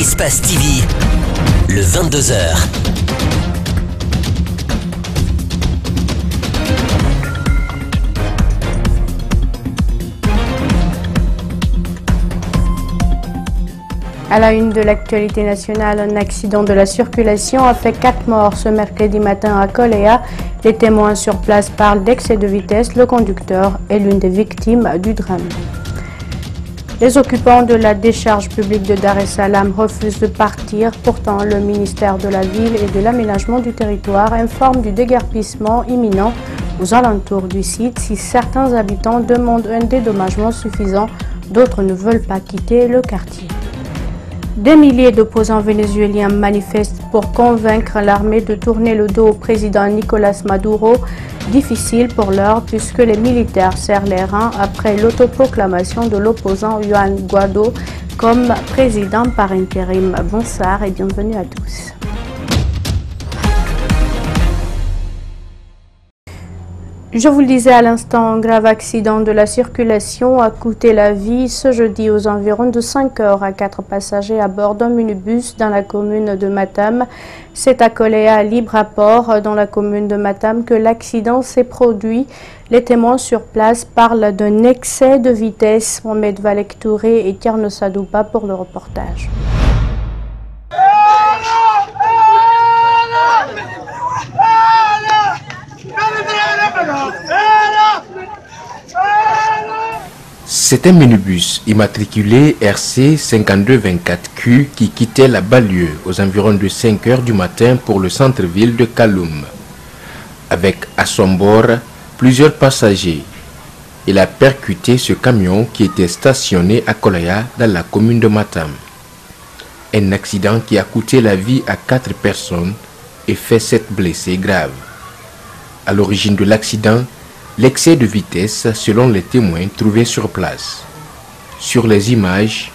Espace TV, le 22h. À la une de l'actualité nationale, un accident de la circulation a fait 4 morts ce mercredi matin à Kolea. Les témoins sur place parlent d'excès de vitesse. Le conducteur est l'une des victimes du drame. Les occupants de la décharge publique de Dar es Salaam refusent de partir. Pourtant, le ministère de la Ville et de l'Aménagement du Territoire informe du déguerpissement imminent aux alentours du site. Si certains habitants demandent un dédommagement suffisant, d'autres ne veulent pas quitter le quartier. Des milliers d'opposants vénézuéliens manifestent pour convaincre l'armée de tourner le dos au président Nicolás Maduro. Difficile pour l'heure puisque les militaires serrent les reins après l'autoproclamation de l'opposant Juan Guaido comme président par intérim. Bonsoir et bienvenue à tous. Je vous le disais à l'instant, un grave accident de la circulation a coûté la vie ce jeudi aux environs de 5 heures à 4 passagers à bord d'un minibus dans la commune de Matam. C'est à Kolea, libre à port, dans la commune de Matam, que l'accident s'est produit. Les témoins sur place parlent d'un excès de vitesse. Mohamed Valek Touré et Tierno Sadoupa pour le reportage. C'est un minibus immatriculé RC 5224Q qui quittait la banlieue aux environs de 5 heures du matin pour le centre-ville de Kaloum. Avec à son bord plusieurs passagers. Il a percuté ce camion qui était stationné à Kolea dans la commune de Matam. Un accident qui a coûté la vie à 4 personnes et fait 7 blessés graves. À l'origine de l'accident, l'excès de vitesse selon les témoins trouvés sur place. Sur les images,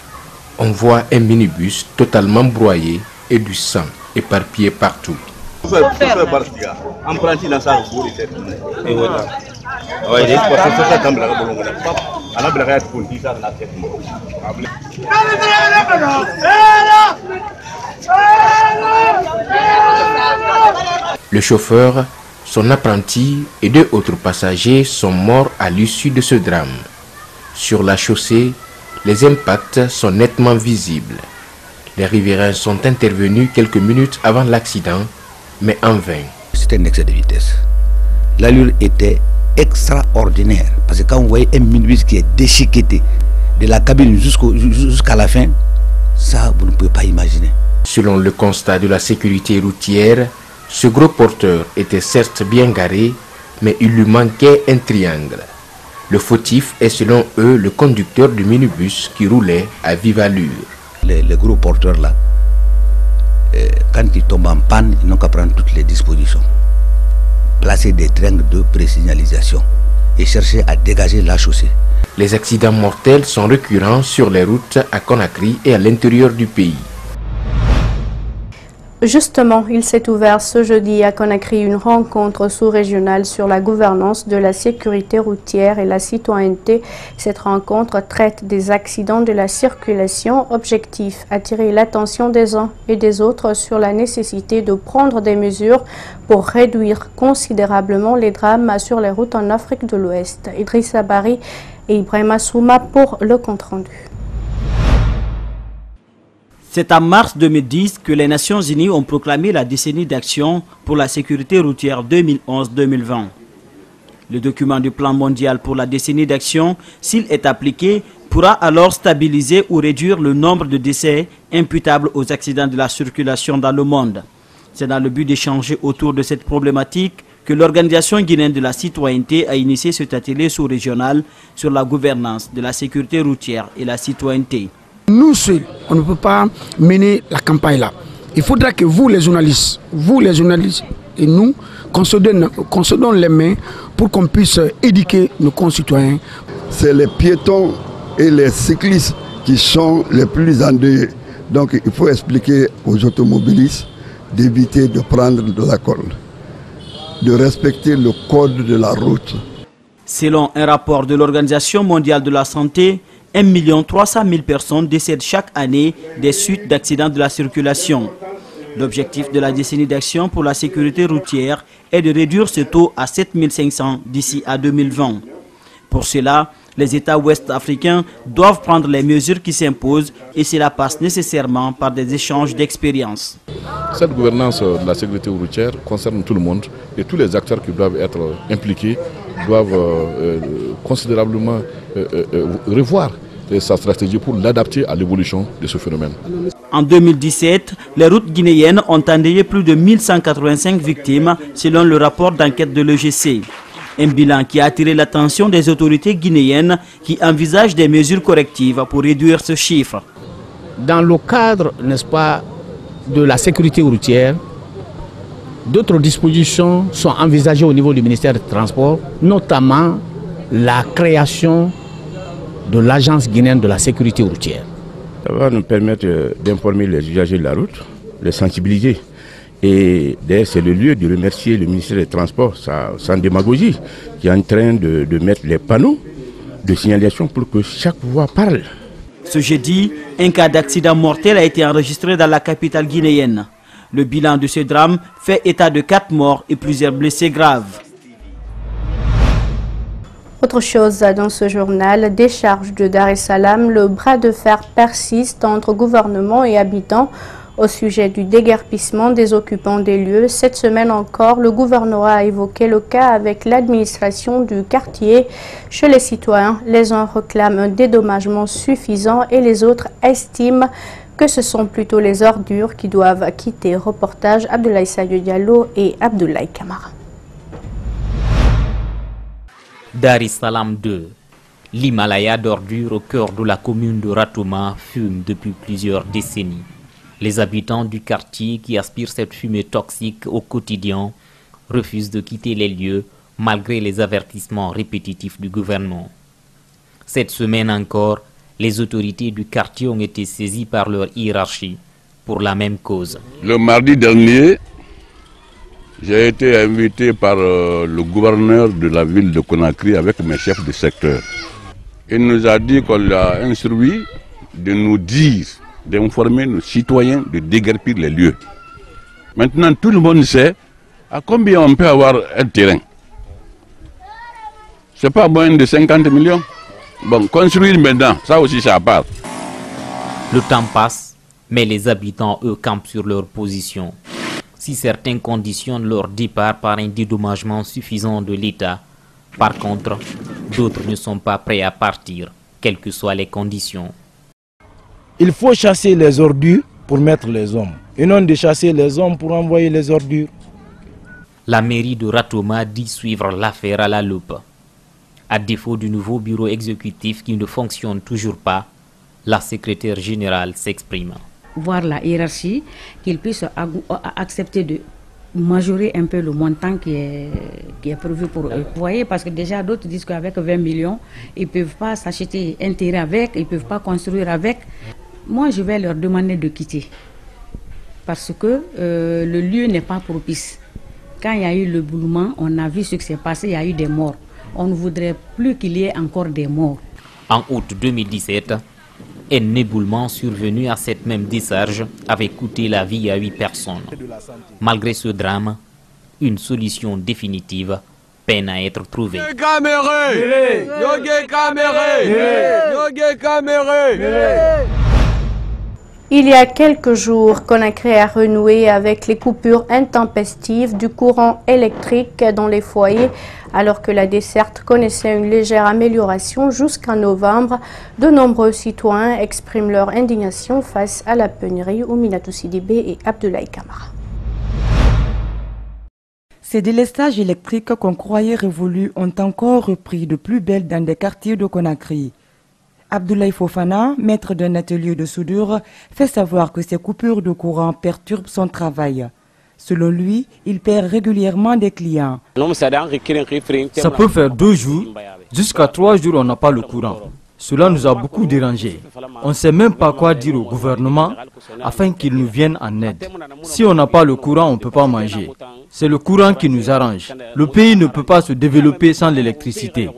on voit un minibus totalement broyé et du sang éparpillé partout. Le chauffeur, son apprenti et 2 autres passagers sont morts à l'issue de ce drame. Sur la chaussée, les impacts sont nettement visibles. Les riverains sont intervenus quelques minutes avant l'accident, mais en vain. C'était un excès de vitesse. L'allure était extraordinaire, parce que quand vous voyez un minibus qui est déchiqueté de la cabine jusqu'à la fin, ça vous ne pouvez pas imaginer. Selon le constat de la sécurité routière, ce gros porteur était certes bien garé, mais il lui manquait un triangle. Le fautif est selon eux le conducteur du minibus qui roulait à vive allure. Les gros porteurs là, quand ils tombent en panne, ils n'ont qu'à prendre toutes les dispositions. Placer des triangles de présignalisation et chercher à dégager la chaussée. Les accidents mortels sont récurrents sur les routes à Conakry et à l'intérieur du pays. Justement, il s'est ouvert ce jeudi à Conakry une rencontre sous-régionale sur la gouvernance de la sécurité routière et la citoyenneté. Cette rencontre traite des accidents de la circulation. Objectif, attirer l'attention des uns et des autres sur la nécessité de prendre des mesures pour réduire considérablement les drames sur les routes en Afrique de l'Ouest. Idrissa Bari et Ibrahima Souma pour le compte-rendu. C'est en mars 2010 que les Nations Unies ont proclamé la décennie d'action pour la sécurité routière 2011-2020. Le document du plan mondial pour la décennie d'action, s'il est appliqué, pourra alors stabiliser ou réduire le nombre de décès imputables aux accidents de la circulation dans le monde. C'est dans le but d'échanger autour de cette problématique que l'Organisation guinéenne de la citoyenneté a initié cet atelier sous-régional sur la gouvernance de la sécurité routière et la citoyenneté. Nous seuls, on ne peut pas mener la campagne là. Il faudra que vous les journalistes et nous, qu'on se donne les mains pour qu'on puisse éduquer nos concitoyens. C'est les piétons et les cyclistes qui sont les plus endeuillés. Donc il faut expliquer aux automobilistes d'éviter de prendre de l'alcool, de respecter le code de la route. Selon un rapport de l'Organisation mondiale de la santé, 1 300 000 personnes décèdent chaque année des suites d'accidents de la circulation. L'objectif de la décennie d'action pour la sécurité routière est de réduire ce taux à 7 500 d'ici à 2020. Pour cela, les États ouest-africains doivent prendre les mesures qui s'imposent et cela passe nécessairement par des échanges d'expériences. Cette gouvernance de la sécurité routière concerne tout le monde et tous les acteurs qui doivent être impliqués doivent considérablement revoir sa stratégie pour l'adapter à l'évolution de ce phénomène. En 2017, les routes guinéennes ont endeuillé plus de 1185 victimes selon le rapport d'enquête de l'EGC. Un bilan qui a attiré l'attention des autorités guinéennes qui envisagent des mesures correctives pour réduire ce chiffre. Dans le cadre, n'est-ce pas, de la sécurité routière, d'autres dispositions sont envisagées au niveau du ministère des Transports, notamment la création de l'Agence guinéenne de la sécurité routière. Ça va nous permettre d'informer les usagers de la route, les sensibiliser. Et d'ailleurs, c'est le lieu de remercier le ministère des Transports, sans démagogie, qui est en train de mettre les panneaux de signalisation pour que chaque voie parle. Ce jeudi, un cas d'accident mortel a été enregistré dans la capitale guinéenne. Le bilan de ce drame fait état de 4 morts et plusieurs blessés graves. Autre chose dans ce journal, décharge de Dar es Salaam, le bras de fer persiste entre gouvernement et habitants au sujet du déguerpissement des occupants des lieux. Cette semaine encore, le gouvernorat a évoqué le cas avec l'administration du quartier. Chez les citoyens, les uns réclament un dédommagement suffisant et les autres estiment que ce sont plutôt les ordures qui doivent quitter. Reportage Abdoulaye Sadio Diallo et Abdoulaye Kamara. Dar es Salaam 2. L'Himalaya d'ordures au cœur de la commune de Ratouma fume depuis plusieurs décennies. Les habitants du quartier qui aspirent cette fumée toxique au quotidien refusent de quitter les lieux malgré les avertissements répétitifs du gouvernement. Cette semaine encore, les autorités du quartier ont été saisies par leur hiérarchie pour la même cause. Le mardi dernier, j'ai été invité par le gouverneur de la ville de Conakry avec mes chefs de secteur. Il nous a dit qu'on l'a instruit de nous dire, d'informer nos citoyens de déguerpir les lieux. Maintenant, tout le monde sait à combien on peut avoir un terrain. C'est pas moins de 50 millions. Bon, construire maintenant, ça aussi ça part. Le temps passe, mais les habitants, eux, campent sur leur position. Si certains conditionnent leur départ par un dédommagement suffisant de l'État, par contre, d'autres ne sont pas prêts à partir, quelles que soient les conditions. Il faut chasser les ordures pour mettre les hommes, et non de chasser les hommes pour envoyer les ordures. La mairie de Ratouma dit suivre l'affaire à la loupe. À défaut du nouveau bureau exécutif qui ne fonctionne toujours pas, la secrétaire générale s'exprime. Voir la hiérarchie, qu'ils puissent accepter de majorer un peu le montant qui est prévu pour eux. Vous voyez, parce que déjà d'autres disent qu'avec 20 millions, ils ne peuvent pas s'acheter un terrain avec, ils ne peuvent pas construire avec. Moi, je vais leur demander de quitter. Parce que le lieu n'est pas propice. Quand il y a eu le boulement, on a vu ce qui s'est passé, il y a eu des morts. On ne voudrait plus qu'il y ait encore des morts. En août 2017, un éboulement survenu à cette même décharge avait coûté la vie à 8 personnes. Malgré ce drame, une solution définitive peine à être trouvée. Il y a quelques jours, Conakry a renoué avec les coupures intempestives du courant électrique dans les foyers, alors que la desserte connaissait une légère amélioration jusqu'en novembre. De nombreux citoyens expriment leur indignation face à la pénurie. Ouminatou Sidibé et Abdoulaye Kamara. Ces délestages électriques qu'on croyait révolus ont encore repris de plus belle dans des quartiers de Conakry. Abdoulaye Fofana, maître d'un atelier de soudure, fait savoir que ces coupures de courant perturbent son travail. Selon lui, il perd régulièrement des clients. Ça peut faire 2 jours, jusqu'à 3 jours on n'a pas le courant. Cela nous a beaucoup dérangés. On ne sait même pas quoi dire au gouvernement afin qu'il nous vienne en aide. Si on n'a pas le courant, on ne peut pas manger. C'est le courant qui nous arrange. Le pays ne peut pas se développer sans l'électricité.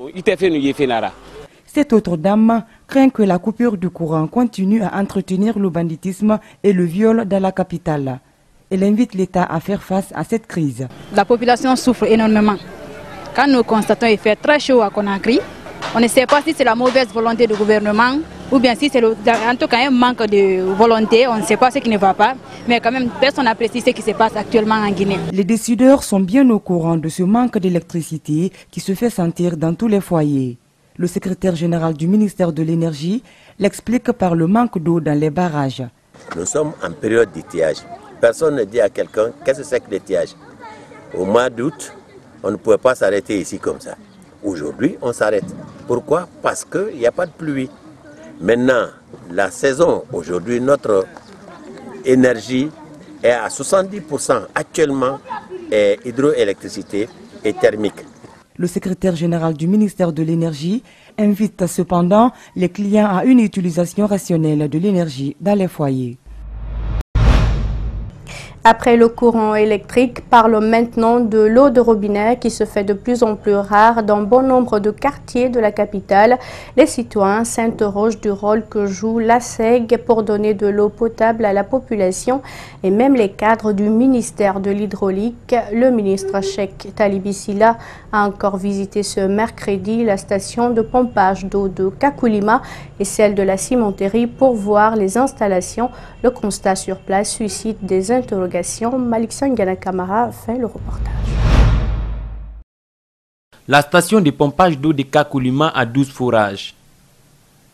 Cette autre dame craint que la coupure du courant continue à entretenir le banditisme et le viol dans la capitale. Elle invite l'État à faire face à cette crise. La population souffre énormément. Quand nous constatons qu'il fait très chaud à Conakry, on ne sait pas si c'est la mauvaise volonté du gouvernement ou bien si c'est en tout cas un manque de volonté, on ne sait pas ce qui ne va pas, mais quand même personne n'apprécie ce qui se passe actuellement en Guinée. Les décideurs sont bien au courant de ce manque d'électricité qui se fait sentir dans tous les foyers. Le secrétaire général du ministère de l'Énergie l'explique par le manque d'eau dans les barrages. Nous sommes en période d'étiage. Personne ne dit à quelqu'un qu'est-ce que c'est que l'étiage. Au mois d'août, on ne pouvait pas s'arrêter ici comme ça. Aujourd'hui, on s'arrête. Pourquoi? Parce qu'il n'y a pas de pluie. Maintenant, la saison, aujourd'hui, notre énergie est à 70% actuellement hydroélectricité et thermique. Le secrétaire général du ministère de l'Énergie invite cependant les clients à une utilisation rationnelle de l'énergie dans les foyers. Après le courant électrique, parlons maintenant de l'eau de robinet qui se fait de plus en plus rare dans bon nombre de quartiers de la capitale. Les citoyens s'interrogent du rôle que joue la SEG pour donner de l'eau potable à la population et même les cadres du ministère de l'Hydraulique. Le ministre Cheikh Talibi Silla a encore visité ce mercredi la station de pompage d'eau de Kakoulima et celle de la cimenterie pour voir les installations. Le constat sur place suscite des interrogations. Malik Sangana Kamara fait le reportage. La station de pompage d'eau de Kakoulima a 12 forages.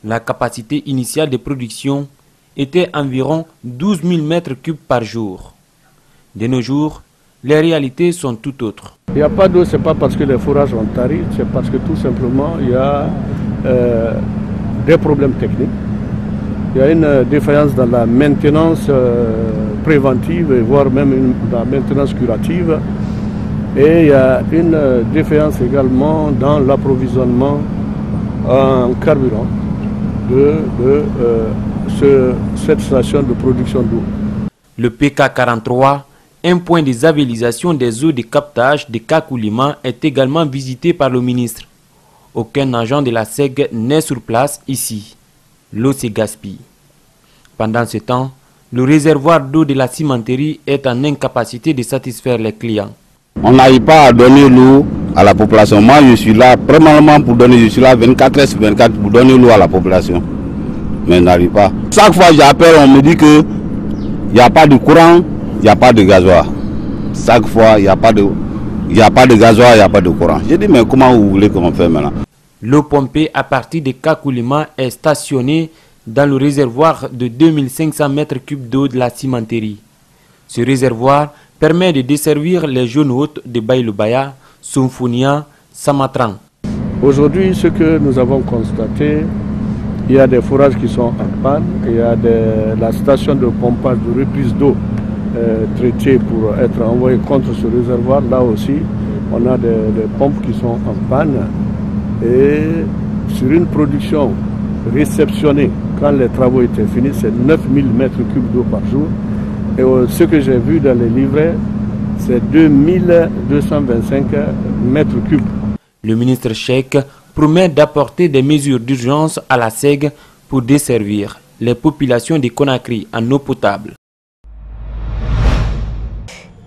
La capacité initiale de production était environ 12 000 mètres cubes par jour. De nos jours, les réalités sont tout autres. Il n'y a pas d'eau, ce n'est pas parce que les forages ont tari, c'est parce que tout simplement il y a des problèmes techniques. Il y a une défaillance dans la maintenance préventive, voire même dans la maintenance curative. Et il y a une défaillance également dans l'approvisionnement en carburant de cette station de production d'eau. Le PK43, un point de désavélisation des eaux de captage de Kakoulima, est également visité par le ministre. Aucun agent de la SEG n'est sur place ici. L'eau se gaspille. Pendant ce temps, le réservoir d'eau de la cimenterie est en incapacité de satisfaire les clients. On n'arrive pas à donner l'eau à la population. Moi, je suis là, premièrement pour donner, je suis là 24 sur 24 pour donner l'eau à la population. Mais on n'arrive pas. Chaque fois que j'appelle, on me dit que il n'y a pas de courant, il n'y a pas de gasoil. Chaque fois, il n'y a pas de gasoil, il n'y a pas de courant. Je dis, mais comment vous voulez qu'on fait maintenant? L'eau pompée à partir de Kakoulima est stationnée dans le réservoir de 2500 mètres cubes d'eau de la cimenterie. Ce réservoir permet de desservir les zones hautes de Baïlubaya, Soumfounia, Samatran. Aujourd'hui, ce que nous avons constaté, il y a des forages qui sont en panne, il y a la station de pompage de reprise d'eau traitée pour être envoyée contre ce réservoir. Là aussi, on a des pompes qui sont en panne. Et sur une production réceptionnée, quand les travaux étaient finis, c'est 9000 mètres cubes d'eau par jour. Et ce que j'ai vu dans les livrets, c'est 2225 mètres cubes. Le ministre Cheikh promet d'apporter des mesures d'urgence à la SEG pour desservir les populations de Conakry en eau potable.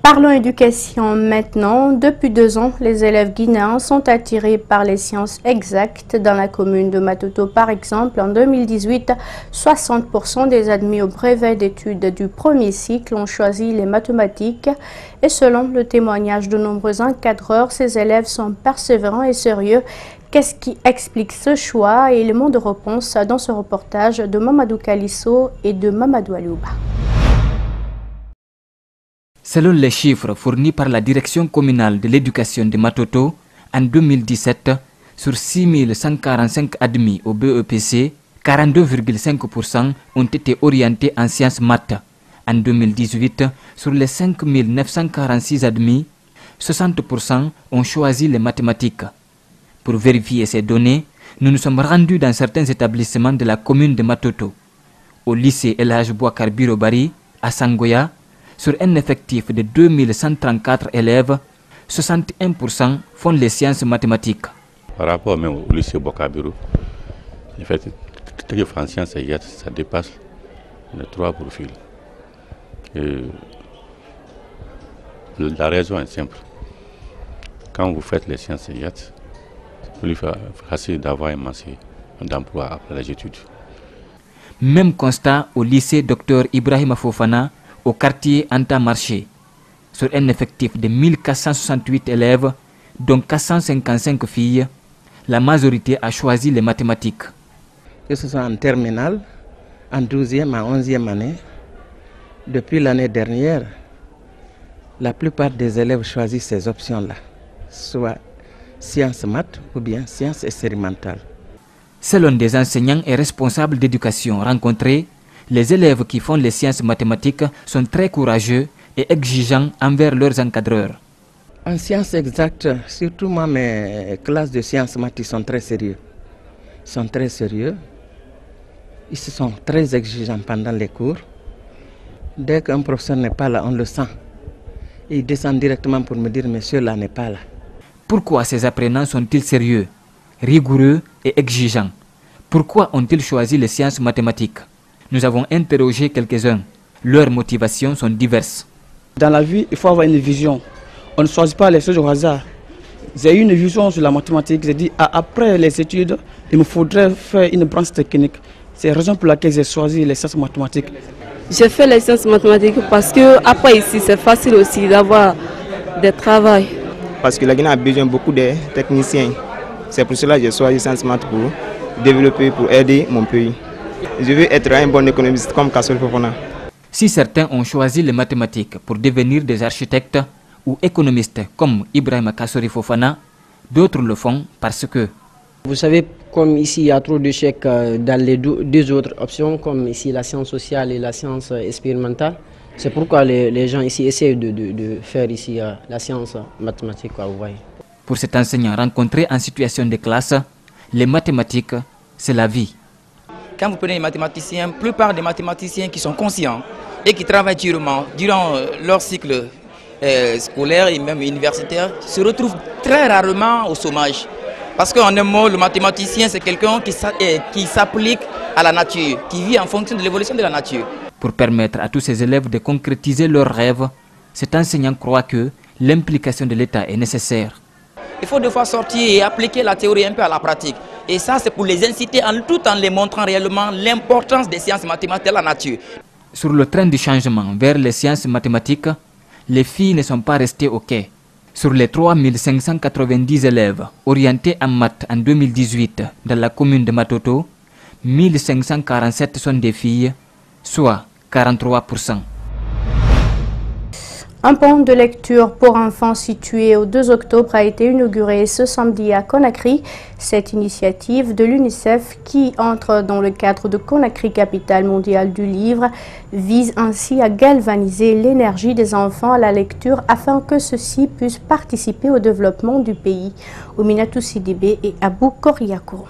Parlons éducation maintenant. Depuis 2 ans, les élèves guinéens sont attirés par les sciences exactes. Dans la commune de Matoto, par exemple, en 2018, 60% des admis au brevet d'études du premier cycle ont choisi les mathématiques. Et selon le témoignage de nombreux encadreurs, ces élèves sont persévérants et sérieux. Qu'est-ce qui explique ce choix? Et éléments de réponse dans ce reportage de Mamadou Kalisso et de Mamadou Aliouba. Selon les chiffres fournis par la direction communale de l'éducation de Matoto, en 2017, sur 6145 admis au BEPC, 42,5% ont été orientés en sciences maths. En 2018, sur les 5946 admis, 60% ont choisi les mathématiques. Pour vérifier ces données, nous nous sommes rendus dans certains établissements de la commune de Matoto. Au lycée El Hadj Bouakar Birobari, à Sangoya, sur un effectif de 2134 élèves, 61% font les sciences mathématiques. Par rapport même au lycée Bouakar Biro, En fait, le franc sciences et yachts, ça dépasse les 3 profils. Et la raison est simple. Quand vous faites les sciences et yachts, c'est plus facile d'avoir un marché d'emploi après les études. Même constat au lycée Dr Ibrahima Fofana, au quartier Anta Marché. Sur un effectif de 1468 élèves, dont 455 filles, la majorité a choisi les mathématiques. Que ce soit en terminale, en 12e, en 11e année, depuis l'année dernière, la plupart des élèves choisissent ces options-là, soit sciences maths ou bien sciences expérimentales. Selon des enseignants et responsables d'éducation rencontrés, les élèves qui font les sciences mathématiques sont très courageux et exigeants envers leurs encadreurs. En sciences exactes, surtout moi, mes classes de sciences maths, ils sont très sérieux. Ils sont très sérieux. Ils sont très exigeants pendant les cours. Dès qu'un professeur n'est pas là, on le sent. Ils descendent directement pour me dire, monsieur là n'est pas là. Pourquoi ces apprenants sont-ils sérieux, rigoureux et exigeants? Pourquoi ont-ils choisi les sciences mathématiques? Nous avons interrogé quelques-uns. Leurs motivations sont diverses. Dans la vie, il faut avoir une vision. On ne choisit pas les choses au hasard. J'ai eu une vision sur la mathématique. J'ai dit, après les études, il me faudrait faire une branche technique. C'est la raison pour laquelle j'ai choisi les sciences mathématiques. J'ai fait les sciences mathématiques parce que après ici, c'est facile aussi d'avoir des travail. Parce que la Guinée a besoin beaucoup de techniciens. C'est pour cela que j'ai choisi les sciences mathématiques pour développer, pour aider mon pays. Je veux être un bon économiste comme Kassori Fofana. Si certains ont choisi les mathématiques pour devenir des architectes ou économistes comme Ibrahima Kassori Fofana, d'autres le font parce que... Vous savez, comme ici il y a trop d'échecs dans les deux autres options, comme ici la science sociale et la science expérimentale, c'est pourquoi les gens ici essayent de faire ici la science mathématique, vous voyez. Pour cet enseignant rencontré en situation de classe, les mathématiques, c'est la vie. Quand vous prenez les mathématiciens, la plupart des mathématiciens qui sont conscients et qui travaillent durement durant leur cycle scolaire et même universitaire se retrouvent très rarement au chômage. Parce qu'en un mot, le mathématicien, c'est quelqu'un qui s'applique à la nature, qui vit en fonction de l'évolution de la nature. Pour permettre à tous ces élèves de concrétiser leurs rêves, cet enseignant croit que l'implication de l'État est nécessaire. Il faut des fois sortir et appliquer la théorie un peu à la pratique. Et ça, c'est pour les inciter tout en les montrant réellement l'importance des sciences mathématiques de la nature. Sur le train du changement vers les sciences mathématiques, les filles ne sont pas restées au quai. Sur les 3590 élèves orientés en maths en 2018 dans la commune de Matoto, 1547 sont des filles, soit 43%. Un pont de lecture pour enfants situé au 2 octobre a été inauguré ce samedi à Conakry. Cette initiative de l'UNICEF, qui entre dans le cadre de Conakry, capitale mondiale du livre, vise ainsi à galvaniser l'énergie des enfants à la lecture afin que ceux-ci puissent participer au développement du pays. Ouminatou Sidibé et Abou Koriakoum.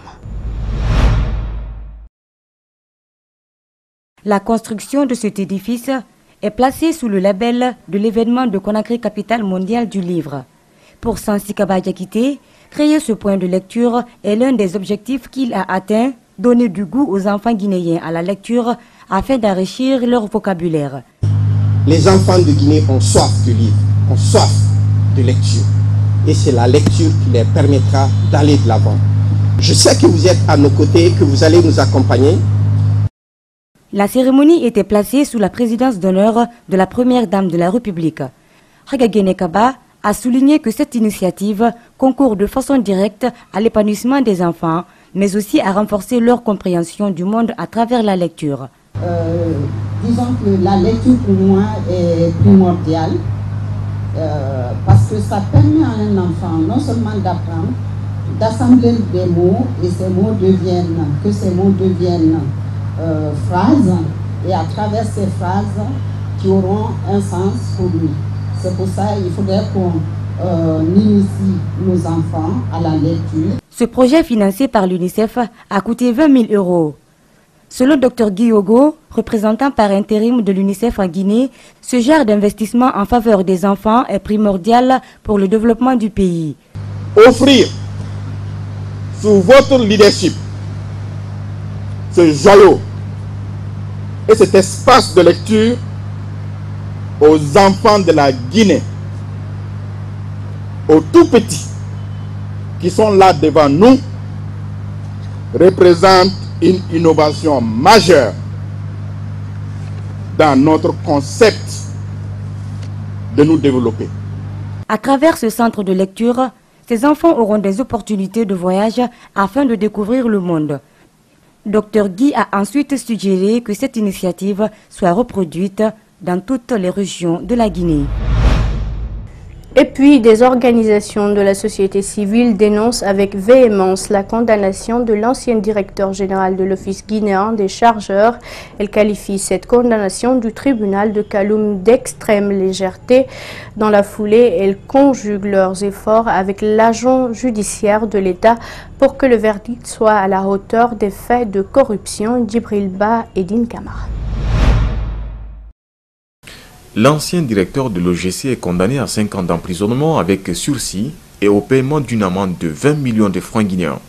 La construction de cet édifice est placée sous le label de l'événement de Conakry, capitale mondiale du livre. Pour Sansi Kabadiakité, créer ce point de lecture est l'un des objectifs qu'il a atteint, donner du goût aux enfants guinéens à la lecture afin d'enrichir leur vocabulaire. Les enfants de Guinée ont soif de livres, ont soif de lecture. Et c'est la lecture qui leur permettra d'aller de l'avant. Je sais que vous êtes à nos côtés, que vous allez nous accompagner. La cérémonie était placée sous la présidence d'honneur de la première dame de la République. Hagagene Kaba a souligné que cette initiative concourt de façon directe à l'épanouissement des enfants, mais aussi à renforcer leur compréhension du monde à travers la lecture. Disons que la lecture pour moi est primordiale parce que ça permet à un enfant non seulement d'apprendre, d'assembler des mots et ces mots deviennent phrases, et à travers ces phrases qui auront un sens pour lui. C'est pour ça qu'il faudrait qu'on initie nos enfants à la lecture. Ce projet financé par l'UNICEF a coûté 20 000 €. Selon Dr Guyogo, représentant par intérim de l'UNICEF en Guinée, ce genre d'investissement en faveur des enfants est primordial pour le développement du pays. Offrir sous votre leadership ce joyau et cet espace de lecture aux enfants de la Guinée, aux tout petits qui sont là devant nous, représente une innovation majeure dans notre concept de nous développer. À travers ce centre de lecture, ces enfants auront des opportunités de voyage afin de découvrir le monde. Dr Guy a ensuite suggéré que cette initiative soit reproduite dans toutes les régions de la Guinée. Et puis, des organisations de la société civile dénoncent avec véhémence la condamnation de l'ancien directeur général de l'Office guinéen des chargeurs. Elle qualifie cette condamnation du tribunal de Kaloum d'extrême légèreté. Dans la foulée, elles conjuguent leurs efforts avec l'agent judiciaire de l'État pour que le verdict soit à la hauteur des faits de corruption. Djibril Ba et Din Kamara. L'ancien directeur de l'OGC est condamné à 5 ans d'emprisonnement avec sursis et au paiement d'une amende de 20 millions de francs guinéens,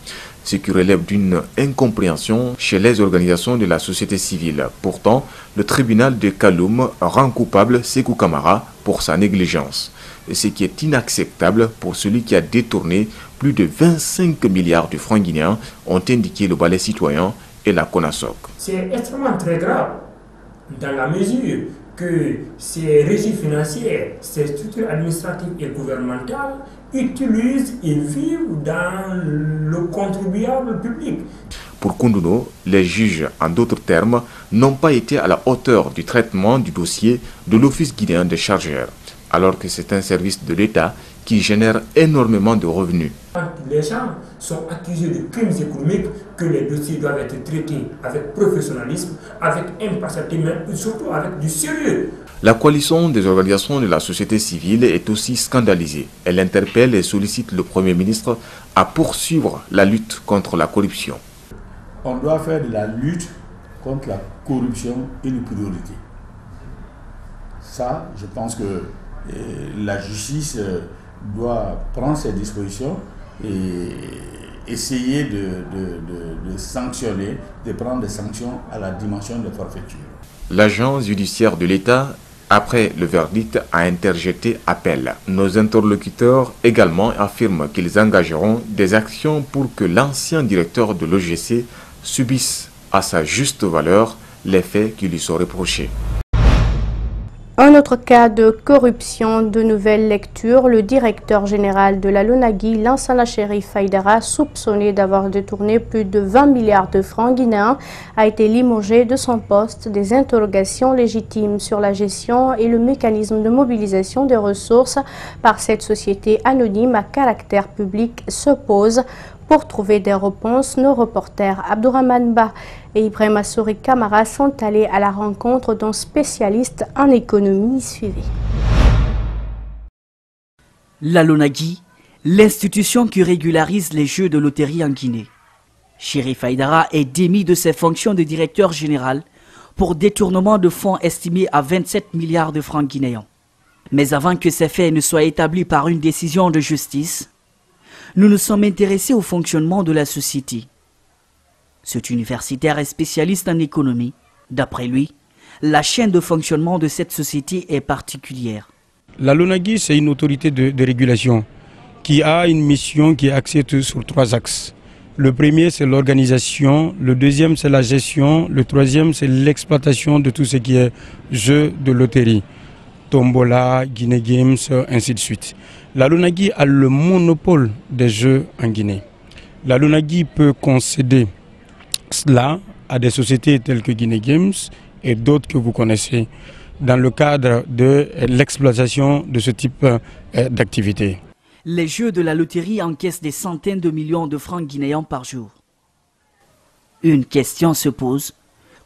ce qui relève d'une incompréhension chez les organisations de la société civile. Pourtant, le tribunal de Kaloum rend coupable Sékou Camara pour sa négligence, ce qui est inacceptable pour celui qui a détourné plus de 25 milliards de francs guinéens, ont indiqué le Balai citoyen et la CONASOC. C'est extrêmement très grave dans la mesure que ces régies financières, ces structures administratives et gouvernementales utilisent et vivent dans le contribuable public. Pour Koundouno, les juges, en d'autres termes, n'ont pas été à la hauteur du traitement du dossier de l'Office guinéen des chargeurs, alors que c'est un service de l'État qui génère énormément de revenus. Les gens sont accusés de crimes économiques, que les dossiers doivent être traités avec professionnalisme, avec impartialité, mais surtout avec du sérieux. La coalition des organisations de la société civile est aussi scandalisée. Elle interpelle et sollicite le Premier ministre à poursuivre la lutte contre la corruption. On doit faire de la lutte contre la corruption une priorité. Ça, je pense que la justice doit prendre ses dispositions et essayer de sanctionner, de prendre des sanctions à la dimension de forfaiture. L'agence judiciaire de l'État, après le verdict, a interjeté appel. Nos interlocuteurs également affirment qu'ils engageront des actions pour que l'ancien directeur de l'OGC subisse à sa juste valeur les faits qui lui sont reprochés. Un autre cas de corruption de nouvelle lecture, le directeur général de la LONAGUI, Lansana Chérif Haïdara, soupçonné d'avoir détourné plus de 20 milliards de francs guinéens, a été limogé de son poste. Des interrogations légitimes sur la gestion et le mécanisme de mobilisation des ressources par cette société anonyme à caractère public se posent. Pour trouver des réponses, nos reporters Abdourahmane Ba et Ibrahim Assouri Kamara sont allés à la rencontre d'un spécialiste en économie. Suivez. La LONAGUI, l'institution qui régularise les jeux de loterie en Guinée. Chérif Haïdara est démis de ses fonctions de directeur général pour détournement de fonds estimés à 27 milliards de francs guinéens. Mais avant que ces faits ne soient établis par une décision de justice, nous nous sommes intéressés au fonctionnement de la société. Cet universitaire est spécialiste en économie. D'après lui, la chaîne de fonctionnement de cette société est particulière. La LONAGUI, c'est une autorité de régulation qui a une mission qui est axée sur 3 axes. Le premier, c'est l'organisation. Le deuxième, c'est la gestion. Le troisième, c'est l'exploitation de tout ce qui est jeux de loterie. Tombola, Guinée Games, ainsi de suite. La LONAGUI a le monopole des jeux en Guinée. La LONAGUI peut concéder cela à des sociétés telles que Guinée Games et d'autres que vous connaissez dans le cadre de l'exploitation de ce type d'activité. Les jeux de la loterie encaissent des centaines de millions de francs guinéens par jour. Une question se pose,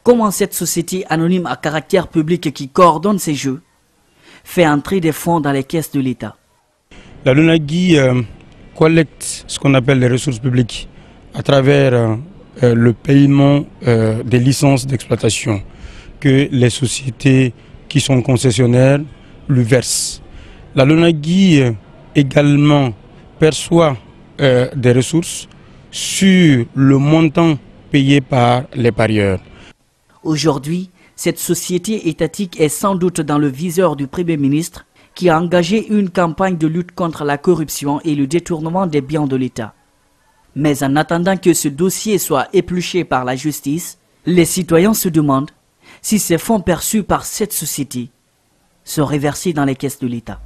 comment cette société anonyme à caractère public qui coordonne ces jeux fait entrer des fonds dans les caisses de l'État? La LONAGUI collecte ce qu'on appelle les ressources publiques à travers le paiement des licences d'exploitation que les sociétés qui sont concessionnaires lui versent. La LONAGUI également perçoit des ressources sur le montant payés par les parieurs. Aujourd'hui, cette société étatique est sans doute dans le viseur du Premier ministre qui a engagé une campagne de lutte contre la corruption et le détournement des biens de l'État. Mais en attendant que ce dossier soit épluché par la justice, les citoyens se demandent si ces fonds perçus par cette société sont reversés dans les caisses de l'État.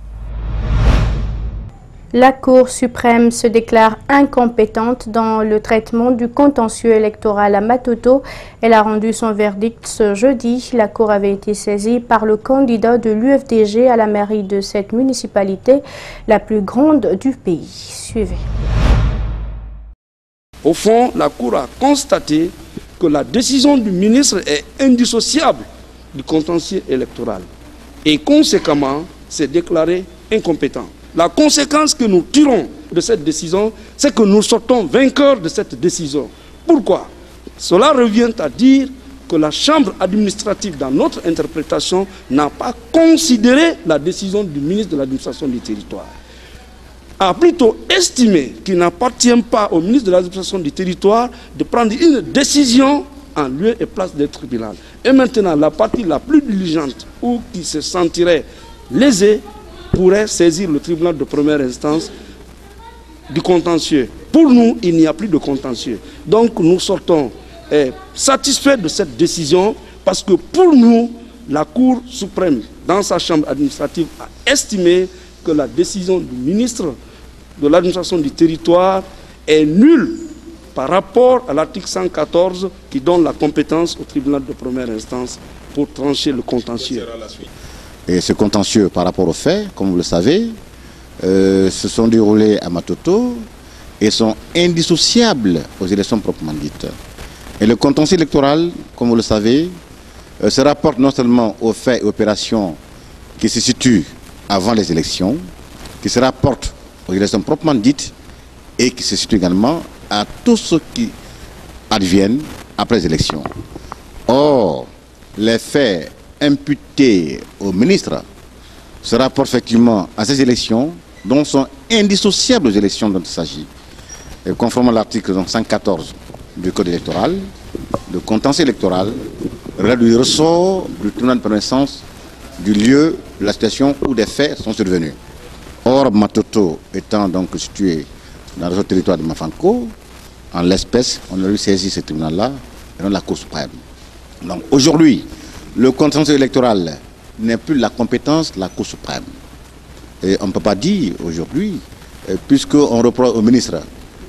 La Cour suprême se déclare incompétente dans le traitement du contentieux électoral à Matoto. Elle a rendu son verdict ce jeudi. La Cour avait été saisie par le candidat de l'UFDG à la mairie de cette municipalité, la plus grande du pays. Suivez. Au fond, la Cour a constaté que la décision du ministre est indissociable du contentieux électoral et conséquemment s'est déclaré incompétent. La conséquence que nous tirons de cette décision, c'est que nous sortons vainqueurs de cette décision. Pourquoi? Cela revient à dire que la Chambre administrative, dans notre interprétation, n'a pas considéré la décision du ministre de l'administration du territoire. A plutôt estimé qu'il n'appartient pas au ministre de l'administration du territoire de prendre une décision en lieu et place des tribunaux. Et maintenant, la partie la plus diligente ou qui se sentirait lésée pourrait saisir le tribunal de première instance du contentieux. Pour nous, il n'y a plus de contentieux. Donc nous sortons satisfaits de cette décision parce que pour nous, la Cour suprême, dans sa chambre administrative, a estimé que la décision du ministre de l'administration du territoire est nulle par rapport à l'article 114 qui donne la compétence au tribunal de première instance pour trancher le contentieux. Et ce contentieux par rapport aux faits, comme vous le savez, se sont déroulés à Matoto et sont indissociables aux élections proprement dites. Et le contentieux électoral, comme vous le savez, se rapporte non seulement aux faits et opérations qui se situent avant les élections, qui se rapporte aux élections proprement dites et qui se situent également à tout ce qui adviennent après les élections. Or, les faits imputés au ministre se rapportent effectivement à ces élections dont sont indissociables aux élections dont il s'agit. Conformément à l'article 114 du Code électoral, le contentieux électoral relève du ressort du tribunal de première instance du lieu de la situation où des faits sont survenus. Or, Matoto étant donc situé dans le territoire de Mafanko, en l'espèce, on a eu saisi ce tribunal-là et non la Cour suprême. Donc aujourd'hui, le contentieux électoral n'est plus la compétence de la Cour suprême. Et on ne peut pas dire aujourd'hui, puisqu'on reproche au ministre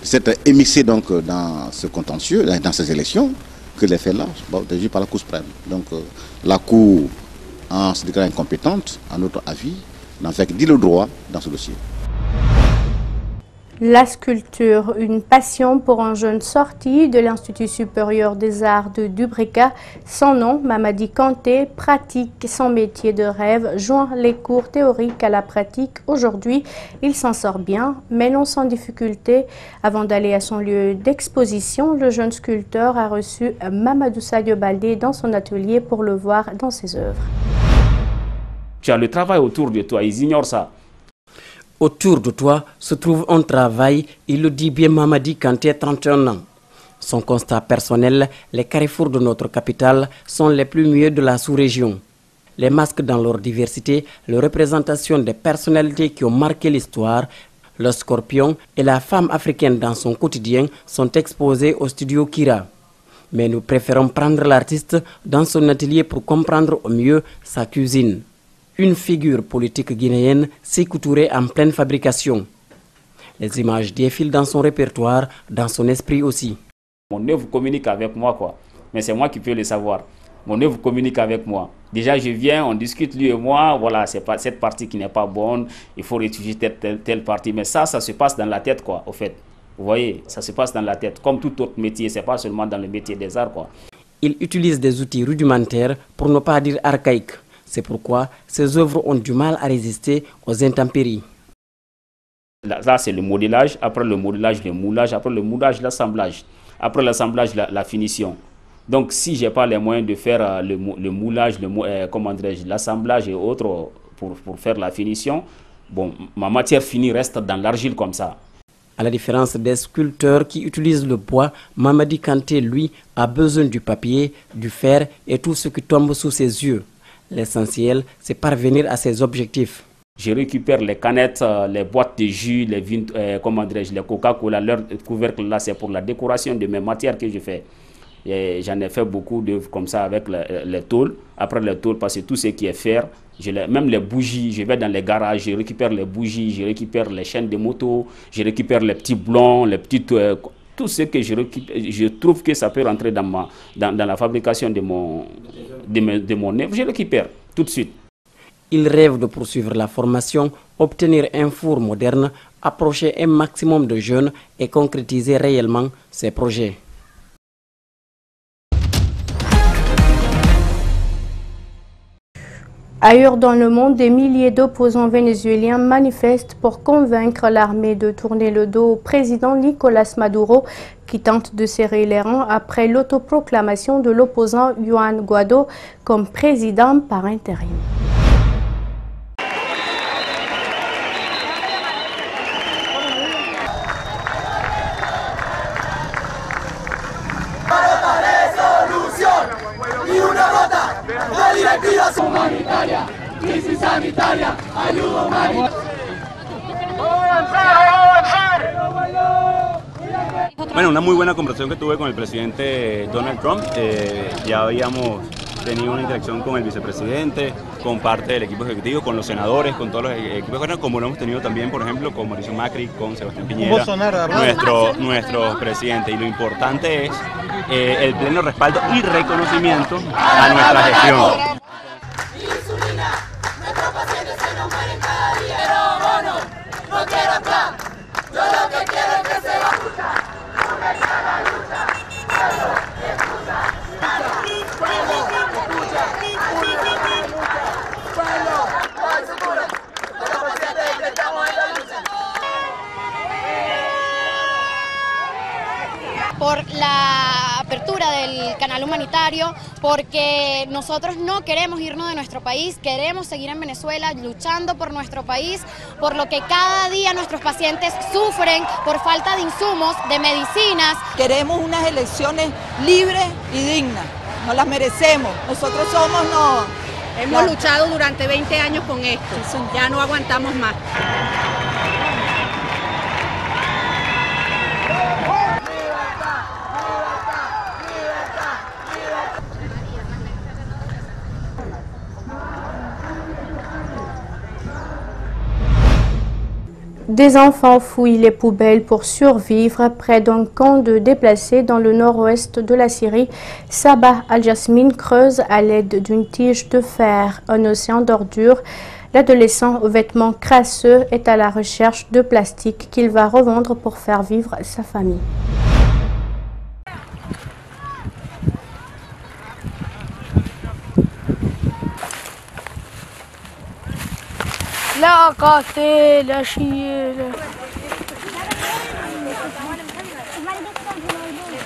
s'être émissé donc dans ce contentieux, dans ces élections, que les faits là sont jugés par la Cour suprême. Donc la Cour, en se déclarant incompétente, à notre avis, n'en fait que dire le droit dans ce dossier. La sculpture, une passion pour un jeune sorti de l'Institut supérieur des arts de Dubrika. Son nom, Mamadi Kanté, pratique son métier de rêve, joint les cours théoriques à la pratique. Aujourd'hui, il s'en sort bien, mais non sans difficulté. Avant d'aller à son lieu d'exposition, le jeune sculpteur a reçu Mamadou Sadio Baldé dans son atelier pour le voir dans ses œuvres. Tu as le travail autour de toi, ils ignorent ça. Autour de toi se trouve un travail, il le dit bien Mamadi Kanté, 31 ans. Son constat personnel, les carrefours de notre capitale sont les plus muets de la sous-région. Les masques dans leur diversité, la représentation des personnalités qui ont marqué l'histoire, le scorpion et la femme africaine dans son quotidien sont exposés au studio Kira. Mais nous préférons prendre l'artiste dans son atelier pour comprendre au mieux sa cuisine. Une figure politique guinéenne, Sékou Touré en pleine fabrication. Les images défilent dans son répertoire, dans son esprit aussi. Mon œuvre communique avec moi, quoi. Mais c'est moi qui peux le savoir. Mon œuvre communique avec moi. Déjà, je viens, on discute lui et moi. Voilà, c'est pas cette partie qui n'est pas bonne. Il faut rétuger telle partie. Mais ça se passe dans la tête, quoi, au fait. Vous voyez, ça se passe dans la tête. Comme tout autre métier, c'est pas seulement dans le métier des arts, quoi. Il utilise des outils rudimentaires, pour ne pas dire archaïques. C'est pourquoi ces œuvres ont du mal à résister aux intempéries. Là, c'est le modelage. Après le modelage, le moulage. Après le moulage, l'assemblage. Après l'assemblage, la finition. Donc, si je n'ai pas les moyens de faire le moulage, l'assemblage et autres pour faire la finition, bon, ma matière finie reste dans l'argile comme ça. À la différence des sculpteurs qui utilisent le bois, Mamadi Kanté, lui, a besoin du papier, du fer et tout ce qui tombe sous ses yeux. L'essentiel, c'est parvenir à ses objectifs. Je récupère les canettes, les boîtes de jus, les Coca-Cola, leur couvercle là, c'est pour la décoration de mes matières que je fais. J'en ai fait beaucoup d'œuvres comme ça avec les tôles. Après les tôles, parce que tout ce qui est fer, même les bougies, je vais dans les garages, je récupère les bougies, je récupère les chaînes de moto, je récupère les petits blonds, les petites... tout ce que je récupère, je trouve que ça peut rentrer dans la fabrication de mon œuvre, je récupère tout de suite. Il rêve de poursuivre la formation, obtenir un four moderne, approcher un maximum de jeunes et concrétiser réellement ses projets. Ailleurs dans le monde, des milliers d'opposants vénézuéliens manifestent pour convaincre l'armée de tourner le dos au président Nicolás Maduro qui tente de serrer les rangs après l'autoproclamation de l'opposant Juan Guaido comme président par intérim. Bueno, una muy buena conversación que tuve con el presidente Donald Trump. Ya habíamos tenido una interacción con el vicepresidente, con parte del equipo ejecutivo, con los senadores, con todos los equipos, como lo hemos tenido también, por ejemplo, con Mauricio Macri, con Sebastián Piñera, nuestro presidente. Y lo importante es el pleno respaldo y reconocimiento a nuestra gestión. Por la apertura del canal humanitario, porque nosotros no queremos irnos de nuestro país, queremos seguir en Venezuela luchando por nuestro país, por lo que cada día nuestros pacientes sufren por falta de insumos, de medicinas. Queremos unas elecciones libres y dignas, nos las merecemos, nosotros somos Hemos luchado durante 20 años con esto, ya no aguantamos más. Des enfants fouillent les poubelles pour survivre près d'un camp de déplacés dans le nord-ouest de la Syrie. Sabah Al-Jasmine creuse à l'aide d'une tige de fer un océan d'ordures. L'adolescent aux vêtements crasseux est à la recherche de plastique qu'il va revendre pour faire vivre sa famille. لا قاتل لا شيء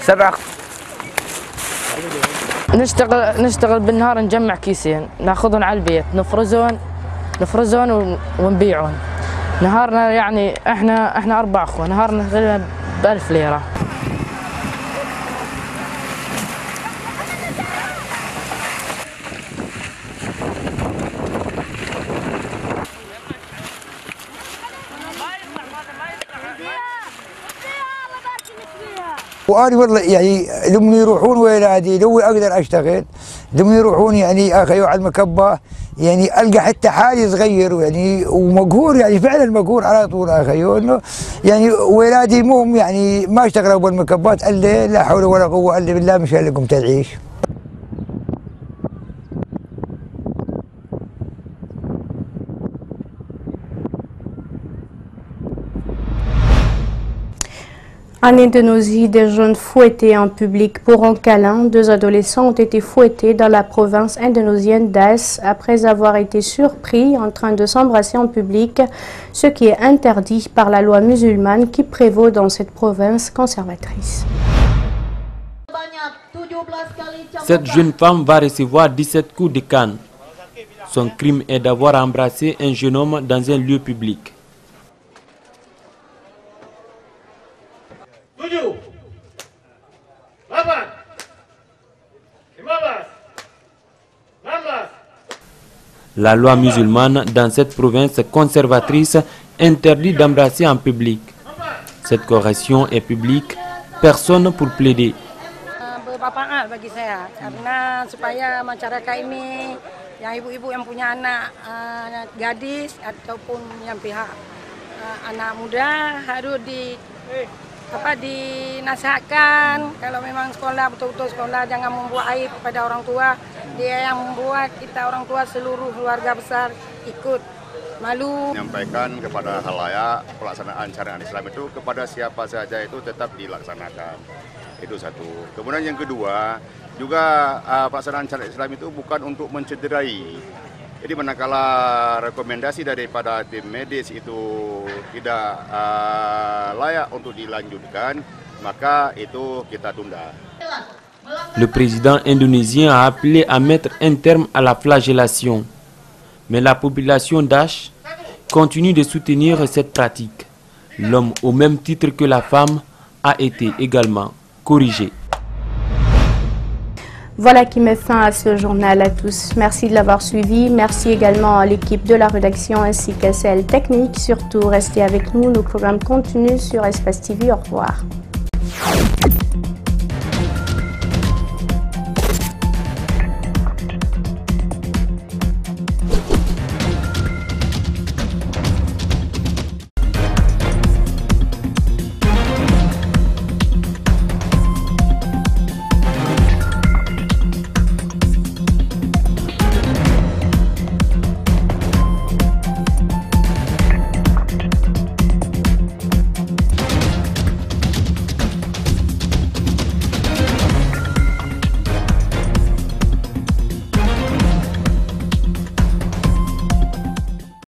سبعة نشتغل بالنهار نجمع كيسين ناخذهم على البيت نفرزون ونبيعهم. نهارنا يعني احنا 4 اخوة، نهارنا تقريبا ب1000 ليرة. وأنا والله يعني لما يروحون ولادي لو أقدر أشتغل، لما يروحون يعني أخيو على المكبة يعني ألقى حتى حالي صغير يعني ومقهور يعني فعلا مقهور على طول أخيو إنه يعني ولادي مو يعني ما اشتغلوا بالمكبات إلا لا حول ولا قوة إلا بالله مش لكم تعيش. En Indonésie, des jeunes fouettés en public pour un câlin. 2 adolescents ont été fouettés dans la province indonésienne d'Aceh après avoir été surpris en train de s'embrasser en public, ce qui est interdit par la loi musulmane qui prévaut dans cette province conservatrice. Cette jeune femme va recevoir 17 coups de canne. Son crime est d'avoir embrassé un jeune homme dans un lieu public. La loi musulmane dans cette province conservatrice interdit d'embrasser en public. Cette correction est publique, personne pour plaider. Bermanfaat bagi saya karena supaya masyarakat ini yang ibu-ibu yang punya anak gadis ataupun yang pihak anak muda harus dinasihatkan kalau memang sekolah betul-betul sekolah jangan membuat aib kepada orang tua. Dia yang membuat kita orang tua seluruh keluarga besar ikut malu. Menyampaikan kepada halayak pelaksanaan syariat Islam itu kepada siapa saja itu tetap dilaksanakan. Itu satu. Kemudian yang kedua, juga pelaksanaan syariat Islam itu bukan untuk mencederai. Jadi manakala rekomendasi daripada tim medis itu tidak layak untuk dilanjutkan, maka itu kita tunda. Le président indonésien a appelé à mettre un terme à la flagellation. Mais la population d'Ash continue de soutenir cette pratique. L'homme, au même titre que la femme, a été également corrigé. Voilà qui met fin à ce journal à tous. Merci de l'avoir suivi. Merci également à l'équipe de la rédaction ainsi qu'à celle technique. Surtout, restez avec nous. Nos programmes continuent sur Espace TV. Au revoir.